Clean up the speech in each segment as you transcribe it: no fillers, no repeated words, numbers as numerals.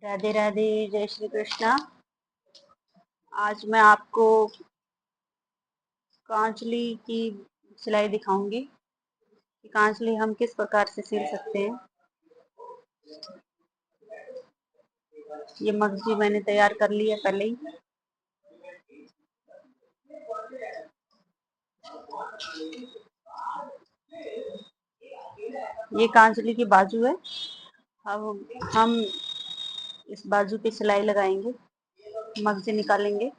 राधे राधे, जय श्री कृष्णा। आज मैं आपको कांचली की सिलाई दिखाऊंगी कि कांचली हम किस प्रकार से सिल सकते हैं। ये मगजी मैंने तैयार कर ली है पहले ही। ये कांचली की बाजू है। अब हम इस बाजू पे सिलाई लगाएंगे, मगजी निकालेंगे।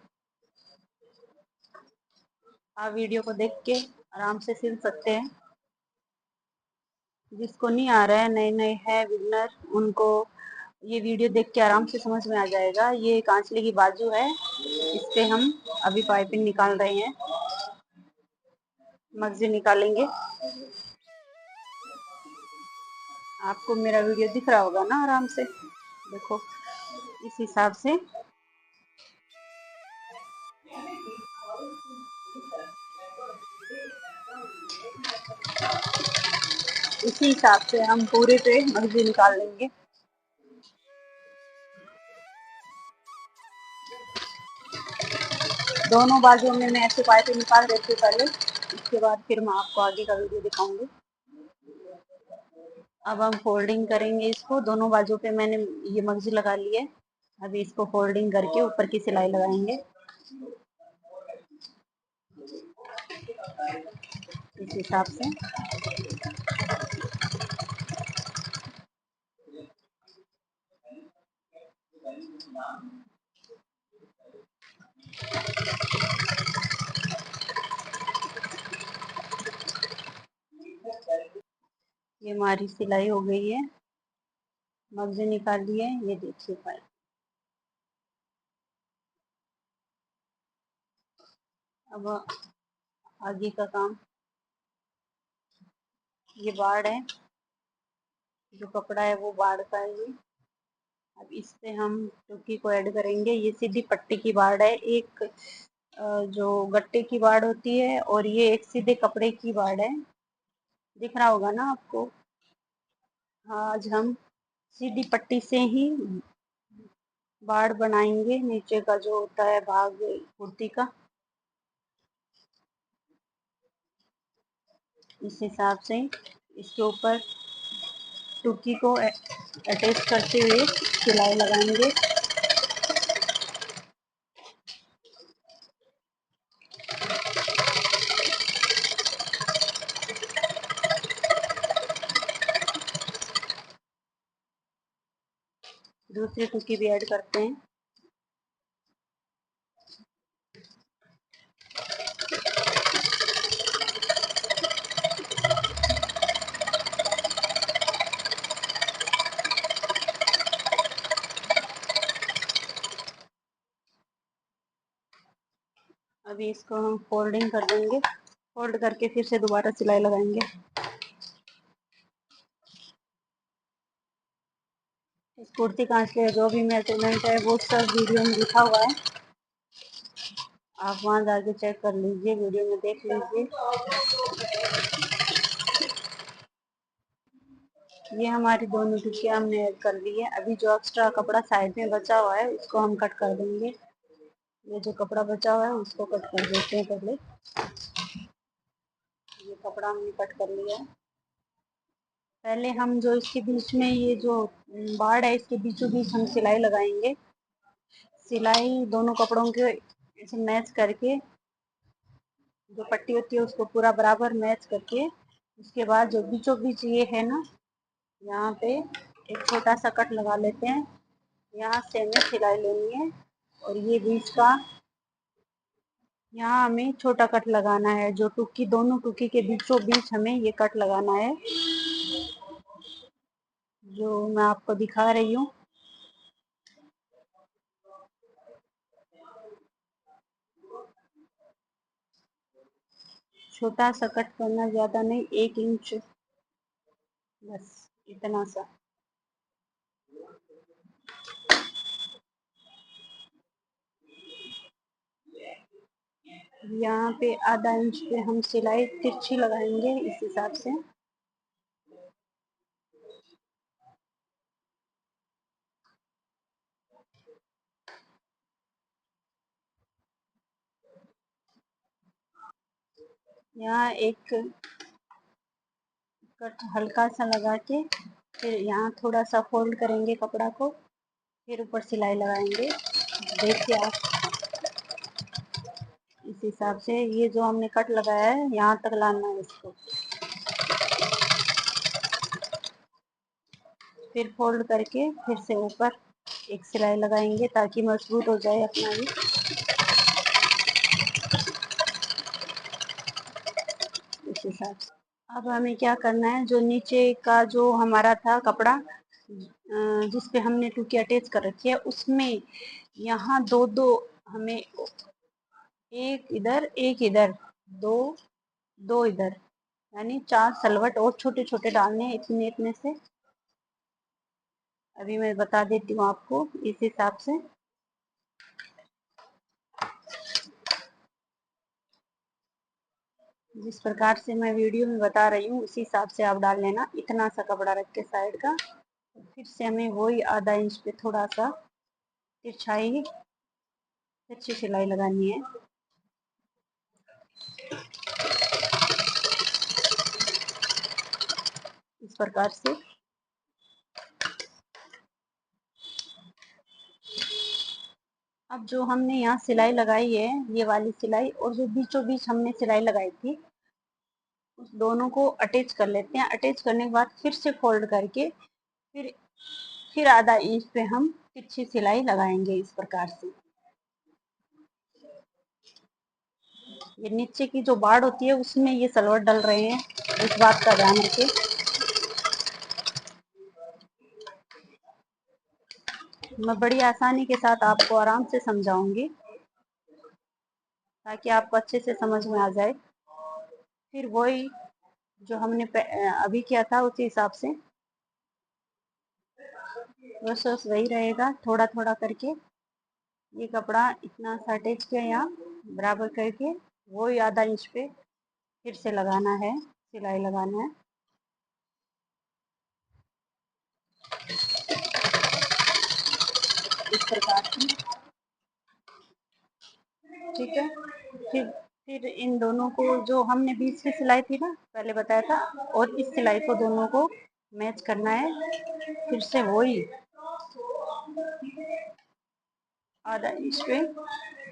आप वीडियो को देख के आराम से सिल सकते हैं। जिसको नहीं आ रहा है, नए नए है बिगनर, उनको ये वीडियो देख के आराम से समझ में आ जाएगा। ये कांचली की बाजू है, इस पे हम अभी पाइपिंग निकाल रहे हैं। मगजी निकालेंगे। आपको मेरा वीडियो दिख रहा होगा ना आराम से। देखो, इस हिसाब से हम पूरे पे मगजी निकाल लेंगे। दोनों बाजुओं में मैं ऐसे पाइपिंग निकाल देती हूँ पहले, इसके बाद फिर मैं आपको आगे का वीडियो दिखाऊंगी। अब हम फोल्डिंग करेंगे इसको। दोनों बाजू पे मैंने ये मगजी लगा ली है। अभी इसको फोल्डिंग करके ऊपर की सिलाई लगाएंगे इस हिसाब से। ये हमारी सिलाई हो गई है, मगजी निकाल ली है। ये देखिए पाइप। अब आगे का काम, ये बाड़ है, जो कपड़ा है वो बाड़ का है ये। अब इस पे हम टुकी को ऐड करेंगे। ये सीधी पट्टी की बाड़ है, एक जो गट्टे की बाड़ होती है, और ये एक सीधे कपड़े की बाड़ है। दिख रहा होगा ना आपको। आज हम सीधी पट्टी से ही बाड़ बनाएंगे, नीचे का जो होता है भाग कुर्ती का। इस हिसाब से इसके ऊपर टुकी को अटैच करते हुए सिलाई लगाएंगे। दूसरी टुकी भी ऐड करते हैं। अभी इसको हम फोल्डिंग कर देंगे। फोल्ड करके फिर से दोबारा सिलाई लगाएंगे। इस कुर्ती कांच के जो भी मेजरमेंट है वो सब वीडियो में लिखा हुआ है, आप वहां जाके चेक कर लीजिए, वीडियो में देख लीजिए। ये हमारी दोनों टुकियां हमने ऐड कर ली है। अभी जो एक्स्ट्रा कपड़ा साइड में बचा हुआ है उसको हम कट कर देंगे। ये जो कपड़ा बचा हुआ है उसको कट कर देते हैं पहले। ये कपड़ा हमने कट कर लिया है। पहले हम जो इसके बीच में ये जो बाड़ है, इसके बीचों बीच हम सिलाई लगाएंगे। सिलाई दोनों कपड़ों के ऐसे मैच करके, जो पट्टी होती है उसको पूरा बराबर मैच करके, उसके बाद जो बीचों बीच ये है ना, यहाँ पे एक छोटा सा कट लगा लेते हैं। यहाँ से हमें सिलाई लेनी है, और ये बीच का यहाँ हमें छोटा कट लगाना है। जो टुकी, दोनों टुकी के बीचों बीच हमें ये कट लगाना है, जो मैं आपको दिखा रही हूँ। छोटा सा कट करना, ज्यादा नहीं, 1 इंच बस, इतना सा। यहाँ पे आधा इंच पे हम सिलाई तिरछी लगाएंगे इस हिसाब से। यहाँ एक कट हल्का सा लगा के फिर यहाँ थोड़ा सा फोल्ड करेंगे कपड़ा को, फिर ऊपर सिलाई लगाएंगे। देखिए आप इस हिसाब से ये जो हमने कट लगाया है यहाँ तक लाना है इसको, फिर फोल्ड करके फिर से ऊपर एक सिलाई लगाएंगे ताकि मजबूत हो जाए अपना ये। इस हिसाब से अब हमें क्या करना है, जो नीचे का जो हमारा था कपड़ा जिस पे हमने टूकी अटैच कर रखी है, उसमें यहाँ दो दो हमें, एक इधर, दो दो इधर, यानी 4 सलवट और छोटे छोटे डालने हैं इतने इतने से। अभी मैं बता देती हूँ आपको इस हिसाब से। जिस प्रकार से मैं वीडियो में बता रही हूँ उसी हिसाब से आप डाल लेना। इतना सा कपड़ा रख के साइड का, फिर से हमें वही आधा इंच पे थोड़ा सा तिरछाई तिरछी सिलाई लगानी है। इस प्रकार से अब जो हमने यहाँ सिलाई लगाई है, ये वाली सिलाई, और जो बीचों बीच हमने सिलाई लगाई थी, उस दोनों को अटैच कर लेते हैं। अटैच करने के बाद फिर से फोल्ड करके फिर आधा इंच पे हम तिरछी सिलाई लगाएंगे इस प्रकार से। ये नीचे की जो बाड़ होती है उसमें ये सलवट डल रहे हैं, इस बात का ध्यान रखें। मैं बड़ी आसानी के साथ आपको आराम से समझाऊंगी ताकि आपको अच्छे से समझ में आ जाए। फिर वही जो हमने अभी किया था उसी हिसाब से बस वही रहेगा। थोड़ा थोड़ा करके ये कपड़ा इतना सा अटैच किया यहाँ बराबर करके, वही आधा इंच पे फिर से लगाना है, सिलाई लगाना है। इस प्रकार से, ठीक है। फिर इन दोनों को, जो हमने बीच की सिलाई थी ना पहले बताया था, और इस सिलाई को दोनों को मैच करना है। फिर से वही आधा इंच पे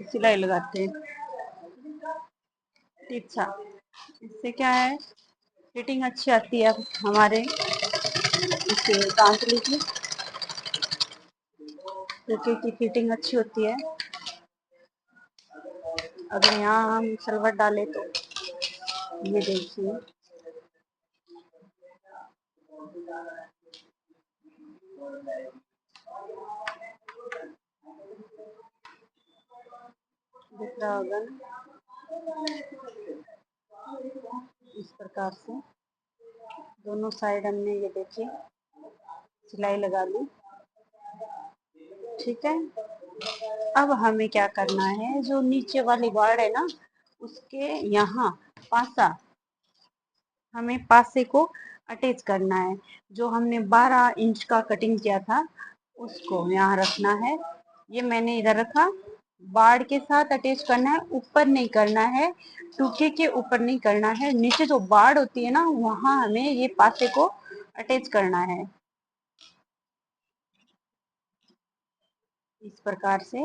सिलाई लगाते हैं। अच्छा, इससे क्या है, फिटिंग अच्छी आती है हमारे इसके कांतली की, टोके की फिटिंग अच्छी होती है। अगर यहाँ हम सलवट डालें तो ये देखिए, दिख रहा होगा ना, इस प्रकार से दोनों साइड हमने ये देखिए सिलाई लगा ली। ठीक है, अब हमें क्या करना है, जो नीचे वाली बाड़ है ना उसके यहाँ पासा, हमें पासे को अटैच करना है। जो हमने 12 इंच का कटिंग किया था उसको यहाँ रखना है। ये मैंने इधर रखा, बाड़ के साथ अटैच करना है, ऊपर नहीं करना है, टूके के ऊपर नहीं करना है। नीचे जो बाड़ होती है ना वहां हमें ये पासे को अटैच करना है। इस प्रकार से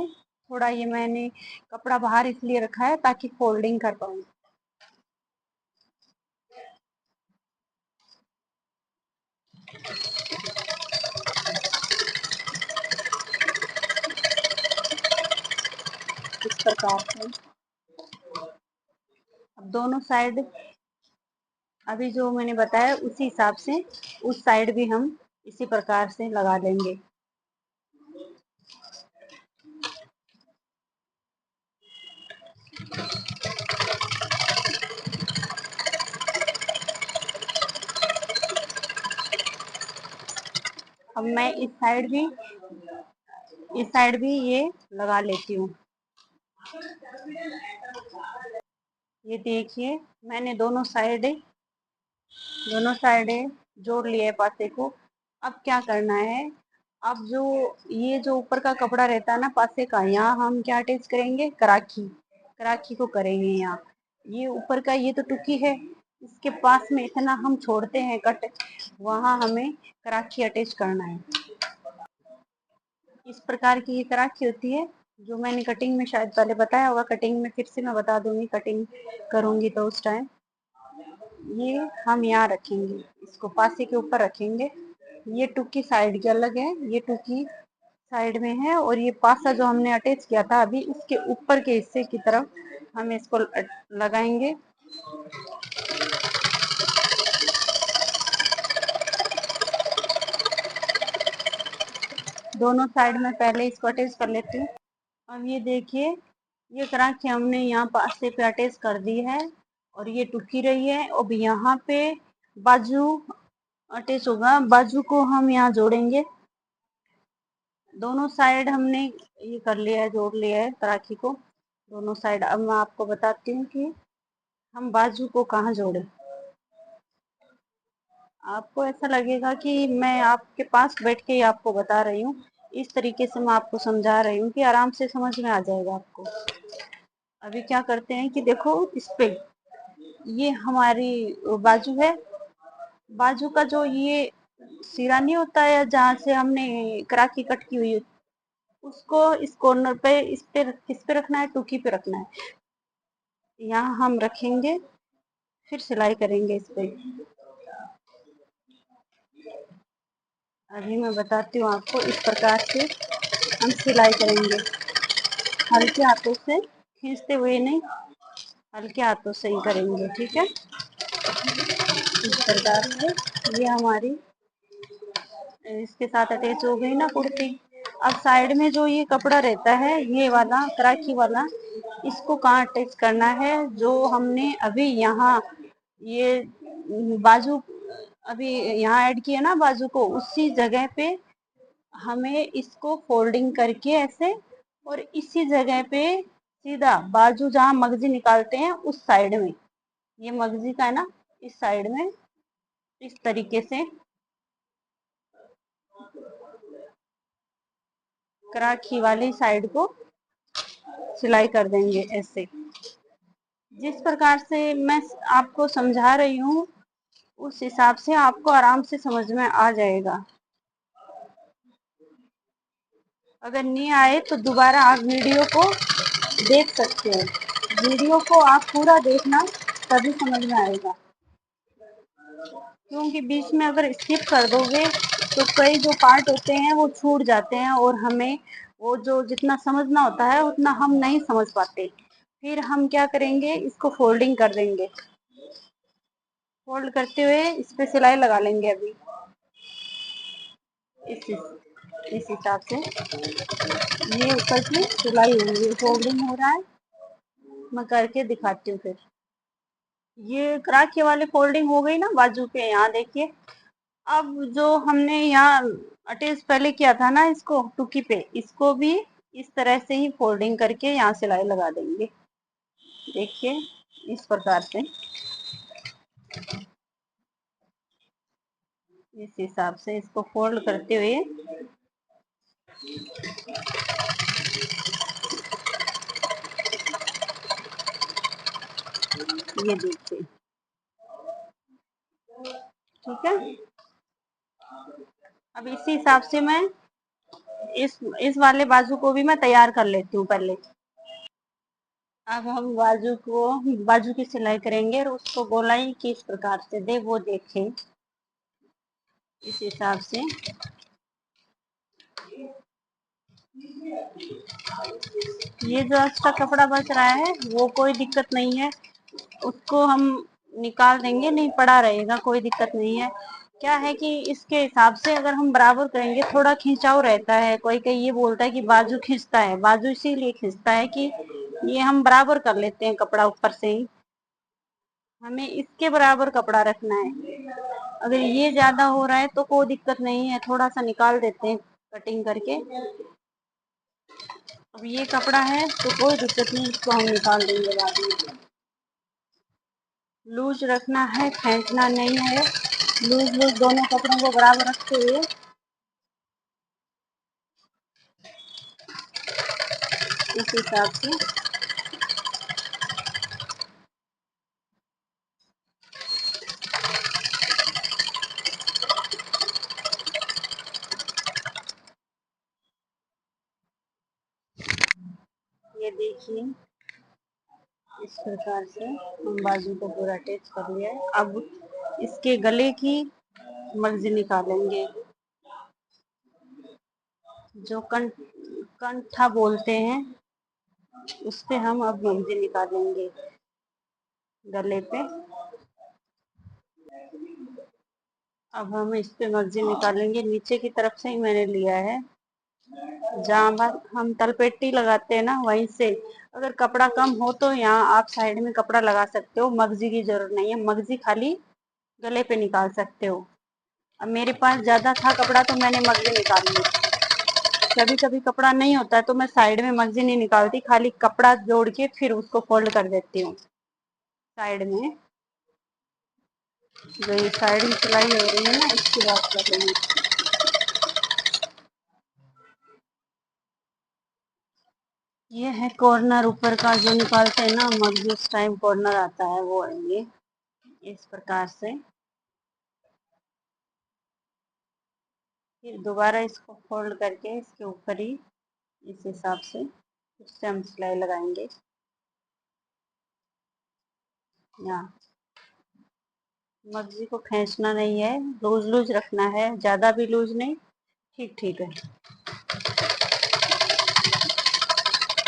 थोड़ा ये मैंने कपड़ा बाहर इसलिए रखा है ताकि फोल्डिंग कर पाऊँ। इस प्रकार से अब दोनों साइड अभी जो मैंने बताया उसी हिसाब से उस साइड भी हम इसी प्रकार से लगा देंगे। अब मैं इस साइड भी ये लगा लेती हूँ। ये देखिए मैंने दोनों साइड जोड़ लिया है पासे को। अब क्या करना है, अब जो ये जो ऊपर का कपड़ा रहता है ना पासे का, यहाँ हम क्या अटैच करेंगे, कराखी, कराखी को करेंगे यहाँ। ये ऊपर का ये तो टुकी है, इसके पास में इतना हम छोड़ते हैं कट, वहां हमें कराखी अटैच करना है। इस प्रकार की ये कराखी होती है, जो मैंने कटिंग में शायद पहले बताया होगा, कटिंग में फिर से मैं बता दूंगी, कटिंग करूंगी तो उस टाइम। ये हम यहाँ रखेंगे, इसको पासे के ऊपर रखेंगे। ये टुकी साइड की अलग है, ये टुकी साइड में है, और ये पासा जो हमने अटैच किया था अभी, उसके ऊपर के हिस्से की तरफ हम इसको लगाएंगे। दोनों साइड में पहले इसको अटैच कर लेती हूँ। अब ये देखिए, ये कराखी हमने यहाँ पासे पे अटैच कर दी है, और ये टुकी रही है। अब यहाँ पे बाजू अटैच होगा, बाजू को हम यहाँ जोड़ेंगे। दोनों साइड हमने ये कर लिया है, जोड़ लिया है कराखी को दोनों साइड। अब मैं आपको बताती हूँ कि हम बाजू को कहाँ जोड़े। आपको ऐसा लगेगा कि मैं आपके पास बैठ के ही आपको बता रही हूँ, इस तरीके से मैं आपको समझा रही हूँ कि आराम से समझ में आ जाएगा आपको। अभी क्या करते हैं कि देखो, इस पे ये हमारी बाजू है, बाजू का जो ये सिरा नहीं होता है जहाँ से हमने कराकी कट की हुई है, उसको इस कॉर्नर पे, इस पे किस पे रखना है, टुकी पे रखना है। यहाँ हम रखेंगे, फिर सिलाई करेंगे इस पे। अभी मैं बताती हूँ आपको, इस प्रकार से हम सिलाई करेंगे, हल्के हाथों से, खींचते हुए नहीं, हल्के हाथों से ही करेंगे, ठीक है। इस प्रकार से ये हमारी इसके साथ अटैच हो गई ना कुर्ती। अब साइड में जो ये कपड़ा रहता है, ये वाला कराची वाला, इसको कहाँ अटैच करना है, जो हमने अभी यहाँ ये बाजू अभी यहाँ ऐड किया ना बाजू को, उसी जगह पे हमें इसको फोल्डिंग करके ऐसे, और इसी जगह पे सीधा बाजू जहाँ मगजी निकालते हैं उस साइड में, ये मगजी का है ना, इस साइड में इस तरीके से कराखी वाली साइड को सिलाई कर देंगे ऐसे। जिस प्रकार से मैं आपको समझा रही हूँ, उस हिसाब से आपको आराम से समझ में आ जाएगा। अगर नहीं आए तो दोबारा आप वीडियो को देख सकते हो, वीडियो को आप पूरा देखना, तभी समझ में आएगा। क्योंकि बीच में अगर स्किप कर दोगे तो कई जो पार्ट होते हैं वो छूट जाते हैं, और हमें वो जो जितना समझना होता है उतना हम नहीं समझ पाते। फिर हम क्या करेंगे, इसको फोल्डिंग कर देंगे, फोल्ड करते हुए इस पे सिलाई लगा लेंगे। अभी इस हिसाब से ये ऊपर की सिलाई होगी, फोल्डिंग हो रहा है, मैं करके दिखाती हूँ फिर। ये कराचे वाले फोल्डिंग हो गई ना बाजू पे, यहाँ देखिए। अब जो हमने यहाँ अटैच पहले किया था ना इसको टुकी पे, इसको भी इस तरह से ही फोल्डिंग करके यहाँ सिलाई लगा देंगे, देखिए इस प्रकार से। इस हिसाब से इसको फोल्ड करते हुए ये देखिए, ठीक है। अब इसी हिसाब से मैं इस वाले बाजू को भी मैं तैयार कर लेती हूँ पहले। अब हम बाजू की सिलाई करेंगे, और उसको गोलाई किस प्रकार से दे वो देखें। इस हिसाब से ये जो एक्स्ट्रा कपड़ा बच रहा है वो कोई दिक्कत नहीं है, उसको हम निकाल देंगे, नहीं पड़ा रहेगा, कोई दिक्कत नहीं है। क्या है कि इसके हिसाब से अगर हम बराबर करेंगे, थोड़ा खिंचाव रहता है, कोई कोई ये बोलता है कि बाजू खींचता है, बाजू इसीलिए खींचता है कि ये हम बराबर कर लेते हैं कपड़ा ऊपर से ही, हमें इसके बराबर कपड़ा रखना है। अगर ये ज्यादा हो रहा है तो कोई दिक्कत नहीं है, थोड़ा सा निकाल देते हैं कटिंग करके। अब ये कपड़ा है तो कोई दिक्कत नहीं, इसको हम निकाल देंगे बाद में। लूज रखना है, फेंकना नहीं है, लूज लूज दोनों कपड़ों को बराबर रखते हुए इस हिसाब से ये देखिए, इस प्रकार से हम बाजू को पूरा अटैच कर लिया है। अब इसके गले की मर्जी निकालेंगे, जो कंठा बोलते हैं उस पे हम अब मर्जी निकालेंगे गले पे। अब हम इस पे मर्जी निकालेंगे, नीचे की तरफ से ही मैंने लिया है, जहाँ पर हम तलपेटी लगाते हैं ना वहीं से। अगर कपड़ा कम हो तो यहाँ आप साइड में कपड़ा लगा सकते हो, मर्जी की जरूरत नहीं है, मर्जी खाली गले पे निकाल सकते हो। अब मेरे पास ज्यादा था कपड़ा तो मैंने मर्जी निकाल ली। कभी कभी कपड़ा नहीं होता है तो मैं साइड में मर्जी नहीं निकालती, खाली कपड़ा जोड़ के फिर उसको फोल्ड कर देती हूँ साइड में। जो ये साइड में सिलाई हो रही है ना, इसकी बात कर रही हूँ। ये है कॉर्नर ऊपर का जो निकालते हैं ना मर्जी, उस टाइम कॉर्नर आता है वो है ये, इस प्रकार से। फिर दोबारा इसको फोल्ड करके इसके ऊपर ही इस हिसाब से फिर से हम सिलाई लगाएंगे। यहाँ मर्जी को खींचना नहीं है, लूज लूज रखना है, ज्यादा भी लूज नहीं, ठीक ठीक है,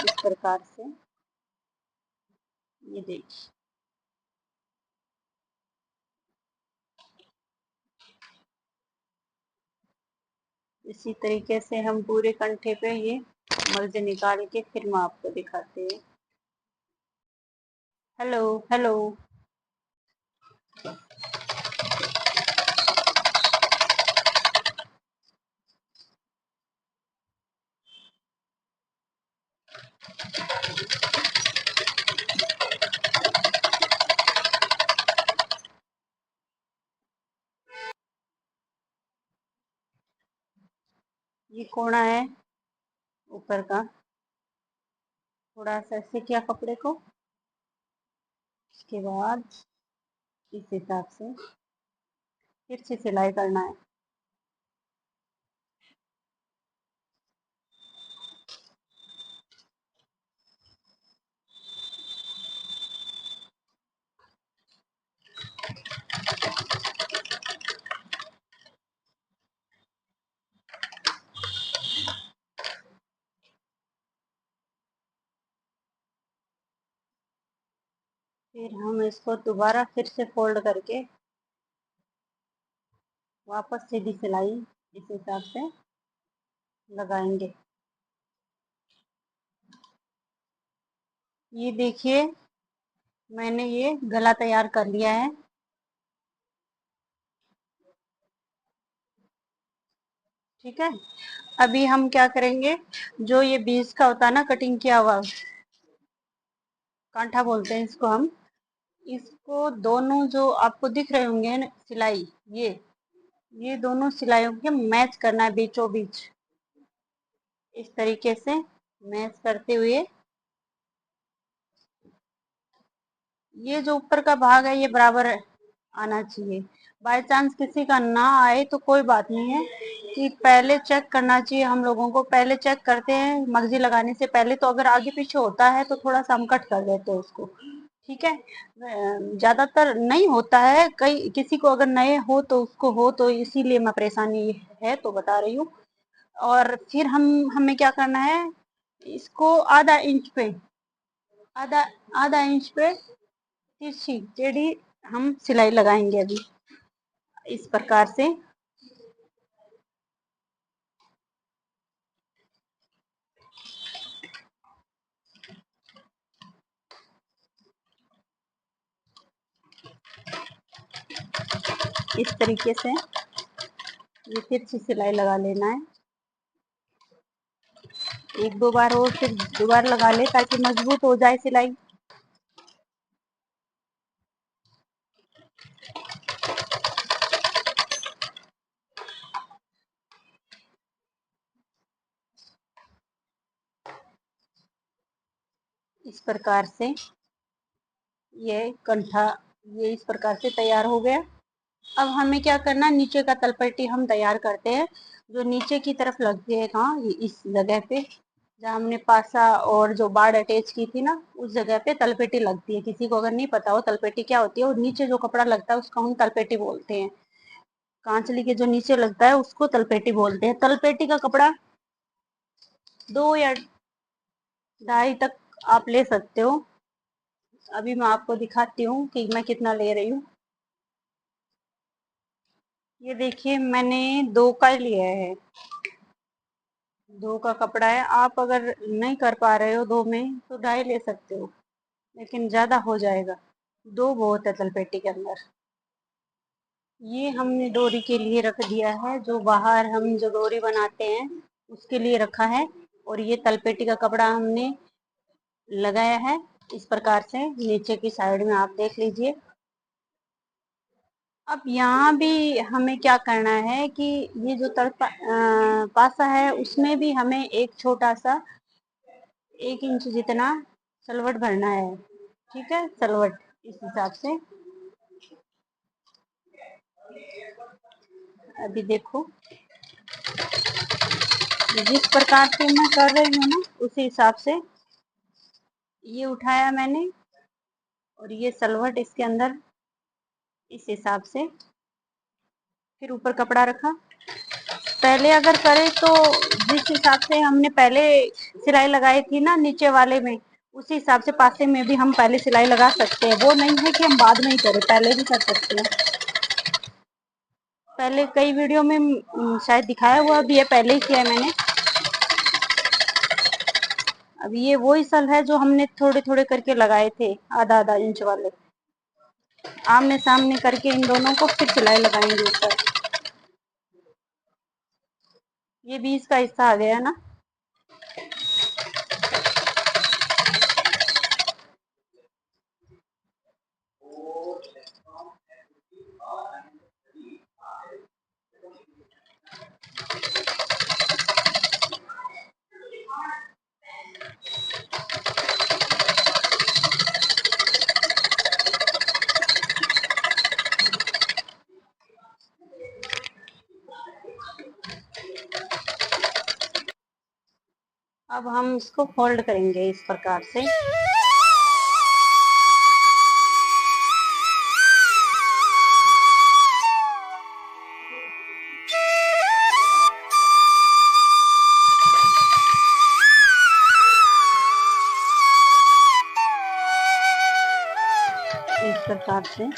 इस प्रकार से। ये देखिए, इसी तरीके से हम पूरे कंठे पे ये मर्जी निकाल के फिर मैं आपको दिखाती हूँ। Hello hello. ये कोना है ऊपर का, थोड़ा सा ऐसे किया कपड़े को, उसके बाद इस हिसाब से फिर से सिलाई करना है। फिर हम इसको दोबारा फिर से फोल्ड करके वापस सीधी सिलाई इस हिसाब से लगाएंगे। ये देखिए, मैंने ये गला तैयार कर लिया है। ठीक है, अभी हम क्या करेंगे, जो ये बीच का होता है ना कटिंग किया हुआ, कांठा बोलते हैं इसको हम, इसको दोनों जो आपको दिख रहे होंगे ना सिलाई, ये दोनों सिलाइयों के मैच करना है बीचों बीच, इस तरीके से मैच करते हुए। ये जो ऊपर का भाग है ये बराबर आना चाहिए। बाय चांस किसी का ना आए तो कोई बात नहीं है, कि पहले चेक करना चाहिए हम लोगों को, पहले चेक करते हैं मगजी लगाने से पहले, तो अगर आगे पीछे होता है तो थोड़ा सा हम कट कर देते हैं उसको। ठीक है, ज्यादातर नहीं होता है, कई किसी को अगर नए हो तो उसको हो, तो इसीलिए मैं परेशानी है तो बता रही हूँ। और फिर हमें क्या करना है, इसको आधा इंच पे, आधा आधा इंच पे तिरछी टेढ़ी हम सिलाई लगाएंगे अभी, इस प्रकार से। इस तरीके से ये तिरछी सिलाई लगा लेना है, एक दो बार और फिर दोबारा लगा ले ताकि मजबूत हो जाए सिलाई। इस प्रकार से ये कंठा ये इस प्रकार से तैयार हो गया। अब हमें क्या करना, नीचे का तलपट्टी हम तैयार करते हैं। जो नीचे की तरफ लगती है, कहाँ, इस जगह पे जहाँ हमने पासा और जो बाड़ अटैच की थी ना, उस जगह पे तलपेटी लगती है। किसी को अगर नहीं पता हो तलपेटी क्या होती है, और नीचे जो कपड़ा लगता है उसको हम तलपेटी बोलते हैं। कांचली के जो नीचे लगता है उसको तलपेटी बोलते हैं। तलपेटी का कपड़ा 2 या 2.5 तक आप ले सकते हो। अभी मैं आपको दिखाती हूँ कि मैं कितना ले रही हूँ। ये देखिए, मैंने 2 का लिया है। 2 का कपड़ा है। आप अगर नहीं कर पा रहे हो 2 में तो 2.5 ले सकते हो, लेकिन ज्यादा हो जाएगा। 2 बहुत है तलपेटी के अंदर। ये हमने डोरी के लिए रख दिया है, जो बाहर हम जो डोरी बनाते हैं उसके लिए रखा है। और ये तलपेटी का कपड़ा हमने लगाया है इस प्रकार से नीचे की साइड में, आप देख लीजिए। अब यहाँ भी हमें क्या करना है कि ये जो पासा है उसमें भी हमें एक छोटा सा 1 इंच जितना सलवट भरना है। ठीक है, सलवट इस हिसाब से। अभी देखो, जिस प्रकार से मैं कर रही हूँ ना उसी हिसाब से ये उठाया मैंने, और ये सलवट इसके अंदर इस हिसाब से, फिर ऊपर कपड़ा रखा। पहले अगर करें तो जिस हिसाब से हमने पहले सिलाई लगाई थी ना नीचे वाले में, उसी हिसाब से पासे में भी हम पहले सिलाई लगा सकते हैं। वो नहीं है कि हम बाद में ही करें, पहले भी कर सकते हैं। पहले कई वीडियो में शायद दिखाया हुआ भी है, पहले ही किया है मैंने। अब ये वही सल है जो हमने थोड़े थोड़े करके लगाए थे, आधा आधा इंच वाले। आमने सामने करके इन दोनों को फिर सिलाई लगाएंगे ऊपर। ये बीच का हिस्सा आ गया ना। अब हम इसको फोल्ड करेंगे इस प्रकार से। इस प्रकार से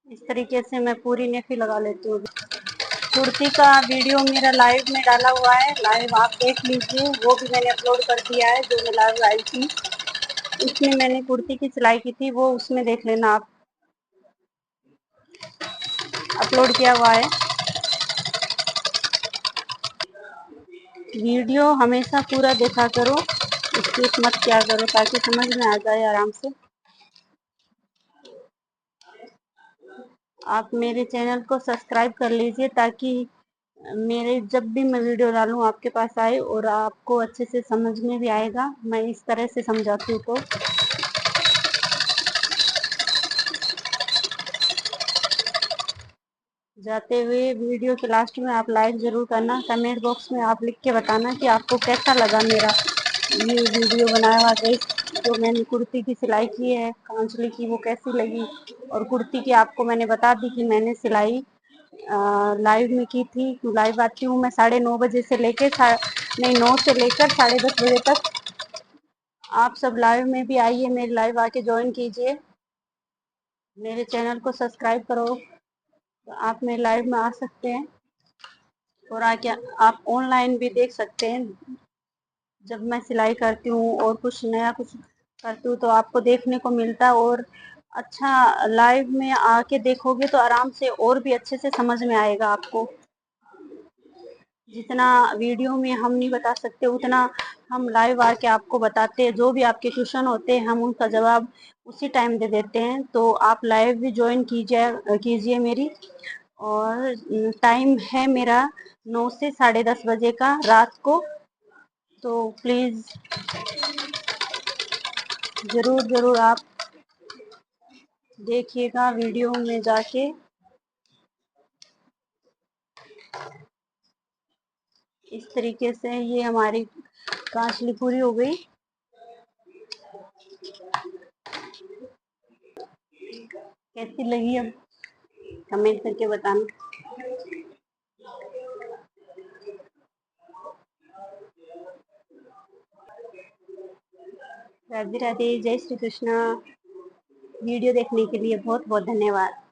इस तरीके से मैं पूरी नेफी लगा लेती हूँ। कुर्ती का वीडियो मेरा लाइव में डाला हुआ है, लाइव आप देख लीजिए। वो भी मैंने अपलोड कर दिया है, जो मैं लाइव आई थी उसमें मैंने कुर्ती की सिलाई की थी, वो उसमें देख लेना आप, अपलोड किया हुआ है। वीडियो हमेशा पूरा देखा करो, स्किप मत किया करो, ताकि समझ में आ जाए आराम से। आप मेरे चैनल को सब्सक्राइब कर लीजिए, ताकि मेरे जब भी मैं वीडियो डालूँ आपके पास आए और आपको अच्छे से समझ में भी आएगा। मैं इस तरह से समझाती हूँ। तो जाते हुए वीडियो के लास्ट में आप लाइक ज़रूर करना। कमेंट बॉक्स में आप लिख के बताना कि आपको कैसा लगा मेरा ये वीडियो बनाया हुआ ड्रेस, जो मैंने कुर्ती की सिलाई की है कांचली की, वो कैसी लगी। और कुर्ती की आपको मैंने बता दी कि मैंने सिलाई लाइव में की थी। लाइव आती हूँ मैं 9:30 बजे से लेकर नहीं 9 से लेकर 10:30 बजे तक। आप सब लाइव में भी आइए, मेरे लाइव आके ज्वाइन कीजिए, मेरे चैनल को सब्सक्राइब करो। तो आप मेरे लाइव में आ सकते हैं और आके आप ऑनलाइन भी देख सकते हैं। जब मैं सिलाई करती हूँ और कुछ नया कुछ करती हूँ तो आपको देखने को मिलता है, और अच्छा लाइव में आके देखोगे तो आराम से और भी अच्छे से समझ में आएगा आपको। जितना वीडियो में हम नहीं बता सकते उतना हम लाइव आके आपको बताते हैं। जो भी आपके क्वेश्चन होते हैं हम उनका जवाब उसी टाइम दे देते हैं। तो आप लाइव भी ज्वाइन कीजिए मेरी। और टाइम है मेरा 9 से 10:30 बजे का रात को। तो प्लीज़ ज़रूर आप देखिएगा वीडियो में जाके। इस तरीके से ये हमारी कांचली पूरी हो गई। कैसी लगी अब कमेंट करके बताना। राधे राधे, जय श्री कृष्णा। वीडियो देखने के लिए बहुत बहुत धन्यवाद।